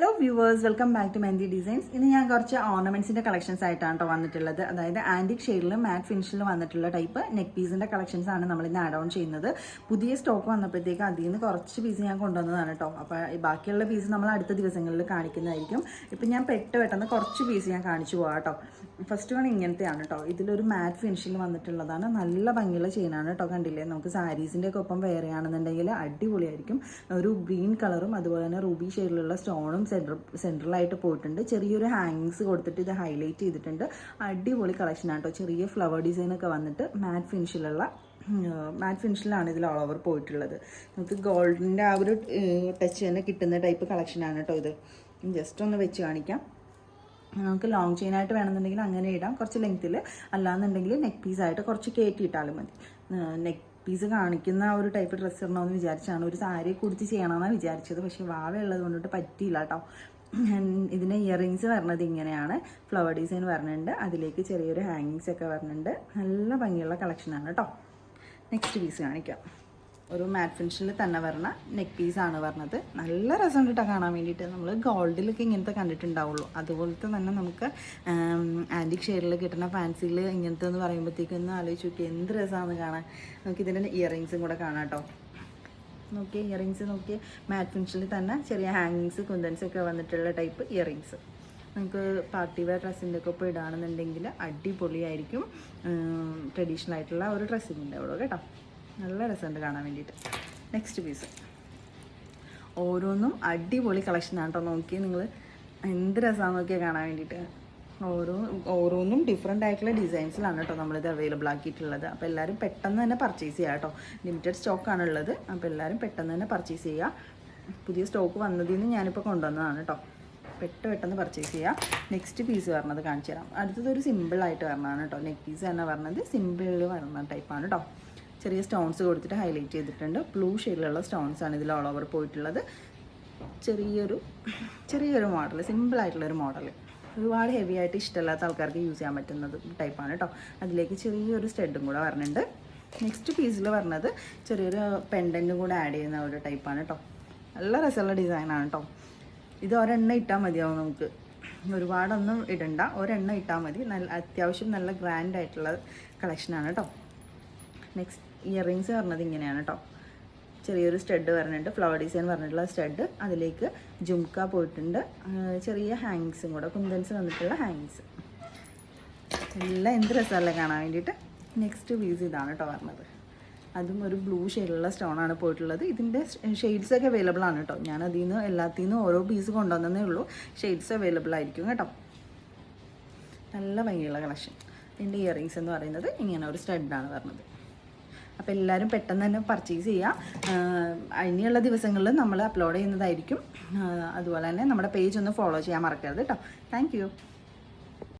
Hello viewers, welcome back to mehndi designs. ഇന്ന് ഞാൻ കുറച്ച് ഓർണമെന്റ്സിന്റെ കളക്ഷൻസ് ആയിട്ടാണ് കേട്ടോ വന്നിട്ടുള്ളത്. അതായത് ആന്റിക് ഷെയ്ഡിൽ മാറ്റ് ഫിനിഷിൽ വന്നിട്ടുള്ള ടൈപ്പ് നെക്ക് പീസിന്റെ കളക്ഷൻസ് ആണ് നമ്മൾ ഇന്ന് ആഡ് ഓൺ ചെയ്യുന്നത്. പുതിയ സ്റ്റോക്ക് വന്നപ്പോഴത്തേക്ക് അതിൽ നിന്ന് കുറച്ച് പീസ് ഞാൻ കൊണ്ടുവന്നതാണ് കേട്ടോ. അപ്പോൾ ബാക്കിയുള്ള പീസ് നമ്മൾ അടുത്ത ദിവസങ്ങളിൽ കാണിക്കുന്നതായിരിക്കും. ഇപ്പം ഞാൻ പെട്ടെന്ന് കുറച്ച് പീസ് ഞാൻ കാണിച്ചു പോകാം കേട്ടോ. ഫസ്റ്റ് വൺ ഇങ്ങനത്തെയാണ് കേട്ടോ. ഇതിലൊരു മാറ്റ് ഫിനിഷിൽ വന്നിട്ടുള്ളതാണ്. നല്ല ഭംഗിയുള്ള ചെയിനാണ് കേട്ടോ. കണ്ടില്ലേ, നമുക്ക് സാരീസിൻ്റെ ഒക്കെ ഒപ്പം വെയർ ചെയ്യുകയാണെന്നുണ്ടെങ്കിൽ അടിപൊളിയായിരിക്കും. ഒരു ഗ്രീൻ കളറും അതുപോലെ തന്നെ റൂബി ഷെയ്ഡിലുള്ള സ്റ്റോണും സെൻട്രലായിട്ട് പോയിട്ടുണ്ട്. ചെറിയൊരു ഹാങ്ങിങ്സ് കൊടുത്തിട്ട് ഇത് ഹൈലൈറ്റ് ചെയ്തിട്ടുണ്ട്. അടിപൊളി കളക്ഷനാണ് കേട്ടോ. ചെറിയ ഫ്ലവർ ഡിസൈനൊക്കെ വന്നിട്ട് മാറ്റ് ഫിനിഷിലാണ് ഇതിൽ ഓൾ ഓവർ പോയിട്ടുള്ളത്. നമുക്ക് ഗോൾഡിൻ്റെ ആ ഒരു ടച്ച് തന്നെ കിട്ടുന്ന ടൈപ്പ് കളക്ഷനാണ് കേട്ടോ ഇത്. ജസ്റ്റ് ഒന്ന് വെച്ച് കാണിക്കാം. നമുക്ക് ലോങ് ചെയിനായിട്ട് വേണമെന്നുണ്ടെങ്കിൽ അങ്ങനെ ഇടാം, കുറച്ച് ലെങ്ത്തിൽ. അല്ലാന്നുണ്ടെങ്കിൽ നെക്ക് പീസായിട്ട് കുറച്ച് കയറ്റിയിട്ടാലും മതി. നെക്ക് പീസ് കാണിക്കുന്ന ഒരു ടൈപ്പ് ഡ്രസ്സ് ഇടണമെന്ന് വിചാരിച്ചാണ്, ഒരു സാരി കുടിച്ച് ചെയ്യണമെന്നാണ് വിചാരിച്ചത്. പക്ഷേ വാവയുള്ളത് കൊണ്ടിട്ട് പറ്റിയില്ല കേട്ടോ. ഇതിന് ഇയറിങ്സ് വരുന്നത് ഇങ്ങനെയാണ്. ഫ്ലവർ ഡിസൈൻ വരുന്നുണ്ട്, അതിലേക്ക് ചെറിയൊരു ഹാങ്ങിങ്സ് ഒക്കെ വരുന്നുണ്ട്. നല്ല ഭംഗിയുള്ള കളക്ഷനാണ് കേട്ടോ. നെക്സ്റ്റ് പീസ് കാണിക്കാം. ഒരു മാറ്റ് ഫിനിഷിൽ തന്നെ വരുന്ന നെക്ക് പീസാണ് പറഞ്ഞത്. നല്ല രസമുണ്ട് കേട്ടോ കാണാൻ വേണ്ടിയിട്ട്. നമ്മൾ ഗോൾഡിലൊക്കെ ഇങ്ങനത്തെ കണ്ടിട്ടുണ്ടാവുള്ളൂ, അതുപോലത്തെ തന്നെ നമുക്ക് ആൻറ്റിക് ഷെയ്ഡിൽ കിട്ടുന്ന ഫാൻസിയിൽ ഇങ്ങനത്തെ എന്ന് പറയുമ്പോഴത്തേക്കും ഒന്ന് ആലോചിച്ച് നോക്കി എന്ത് രസമാണെന്ന് കാണാൻ. നമുക്ക് ഇതിൻ്റെ ഇയറിങ്സും കൂടെ കാണാം കേട്ടോ. നോക്കിയേ, ഇയറിങ്സ് നോക്കിയേ, മാറ്റ് ഫിനിഷിൽ തന്നെ ചെറിയ ഹാങ്ങിങ്സ് കുന്തൻസ് ഒക്കെ വന്നിട്ടുള്ള ടൈപ്പ് ഇയറിങ്സ്. നമുക്ക് പാർട്ടി വെയർ ഡ്രസ്സിൻ്റെ ഒക്കെ ഒപ്പം ഇടുകയാണെന്നുണ്ടെങ്കിൽ അടിപൊളിയായിരിക്കും. ട്രഡീഷണൽ ആയിട്ടുള്ള ഒരു ഡ്രസ്സിങ് ഉണ്ടാവുള്ളൂ കേട്ടോ. നല്ല രസമുണ്ട് കാണാൻ വേണ്ടിയിട്ട്. നെക്സ്റ്റ് പീസ് ഓരോന്നും അടിപൊളി കളക്ഷനാണ് കേട്ടോ. നോക്കി നിങ്ങൾ എന്ത് രസമാണെന്ന് നോക്കിയാൽ കാണാൻ വേണ്ടിയിട്ട്. ഓരോന്നും ഡിഫറെൻ്റ് ആയിട്ടുള്ള ഡിസൈൻസിലാണ് കേട്ടോ നമ്മളിത് അവൈലബിൾ ആക്കിയിട്ടുള്ളത്. അപ്പോൾ എല്ലാവരും പെട്ടെന്ന് തന്നെ പർച്ചേസ് ചെയ്യുക കേട്ടോ. ലിമിറ്റഡ് സ്റ്റോക്കാണ് ഉള്ളത്. അപ്പോൾ എല്ലാവരും പെട്ടെന്ന് തന്നെ പർച്ചേസ് ചെയ്യുക. പുതിയ സ്റ്റോക്ക് വന്നതിൽ നിന്ന് ഞാനിപ്പോൾ കൊണ്ടുവന്നതാണ് കേട്ടോ. പെട്ടെന്ന് പർച്ചേസ് ചെയ്യുക. നെക്സ്റ്റ് പീസ് പറഞ്ഞത് കാണിച്ചു തരാം. അടുത്തതൊരു സിമ്പിളായിട്ട് വരണതാണ് കേട്ടോ. നെക്ക് പീസ് തന്നെ പറഞ്ഞത് സിമ്പിളിൽ വരുന്ന ടൈപ്പാണ് കേട്ടോ. ചെറിയ സ്റ്റോൺസ് കൊടുത്തിട്ട് ഹൈലൈറ്റ് ചെയ്തിട്ടുണ്ട്. ബ്ലൂ ഷെയ്ഡിലുള്ള സ്റ്റോൺസാണ് ഇതിൽ ഓൾ ഓവർ പോയിട്ടുള്ളത്. ചെറിയൊരു മോഡൽ, സിമ്പിളായിട്ടുള്ളൊരു മോഡൽ. ഒരുപാട് ഹെവി ആയിട്ട് ഇഷ്ടമില്ലാത്ത ആൾക്കാർക്ക് യൂസ് ചെയ്യാൻ പറ്റുന്നത് ടൈപ്പാണ് കേട്ടോ. അതിലേക്ക് ചെറിയൊരു സ്റ്റഡും കൂടെ വരുന്നുണ്ട്. നെക്സ്റ്റ് പീസിൽ പറഞ്ഞത് ചെറിയൊരു പെൻഡൻറ്റും കൂടെ ആഡ് ചെയ്യുന്ന ഒരു ടൈപ്പാണ് കേട്ടോ. നല്ല രസമുള്ള ഡിസൈനാണ് കേട്ടോ. ഇത് ഒരെണ്ണം ഇട്ടാൽ മതിയാവും, നമുക്ക് ഒരുപാടൊന്നും ഇടണ്ട, ഒരെണ്ണം ഇട്ടാൽ മതി. അത്യാവശ്യം നല്ല ഗ്രാൻഡ് ആയിട്ടുള്ള കളക്ഷനാണ് കേട്ടോ. നെക്സ്റ്റ് ഇയറിങ്സ് പറഞ്ഞത് ഇങ്ങനെയാണ് കേട്ടോ. ചെറിയൊരു സ്റ്റഡ് വരുന്നുണ്ട്, ഫ്ലവർ ഡിസൈൻ പറഞ്ഞിട്ടുള്ള സ്റ്റഡ്. അതിലേക്ക് ജുംക്ക പോയിട്ടുണ്ട്. ചെറിയ ഹാങ്ങിങ്സും കൂടെ, കുന്തൻസ് വന്നിട്ടുള്ള ഹാങ്ങിങ്സ്. എല്ലാം എന്ത് രസമല്ലേ കാണാൻ വേണ്ടിയിട്ട്. നെക്സ്റ്റ് പീസ് ഇതാണ് കേട്ടോ പറഞ്ഞത്. അതും ഒരു ബ്ലൂ ഷെയ്ഡിലുള്ള സ്റ്റോണാണ് പോയിട്ടുള്ളത്. ഇതിൻ്റെ ഷെയ്ഡ്സൊക്കെ അവൈലബിൾ ആണ് കേട്ടോ. ഞാൻ അതിൽ നിന്ന് എല്ലാത്തിൽ നിന്നും ഓരോ പീസ് കൊണ്ടുവന്നേ ഉള്ളൂ. ഷെയ്ഡ്സ് അവൈലബിൾ ആയിരിക്കും കേട്ടോ. നല്ല ഭംഗിയുള്ള കളക്ഷൻ. ഇതിൻ്റെ ഇയറിങ്സ് എന്ന് പറയുന്നത് ഇങ്ങനെ ഒരു സ്റ്റഡാണ് പറഞ്ഞത്. അപ്പോൾ എല്ലാവരും പെട്ടെന്ന് തന്നെ പർച്ചേസ് ചെയ്യുക. ഇനിയുള്ള ദിവസങ്ങളിൽ നമ്മൾ അപ്ലോഡ് ചെയ്യുന്നതായിരിക്കും. അതുപോലെ തന്നെ നമ്മുടെ പേജ് ഒന്ന് ഫോളോ ചെയ്യാൻ മറക്കരുത് കേട്ടോ. Thank you.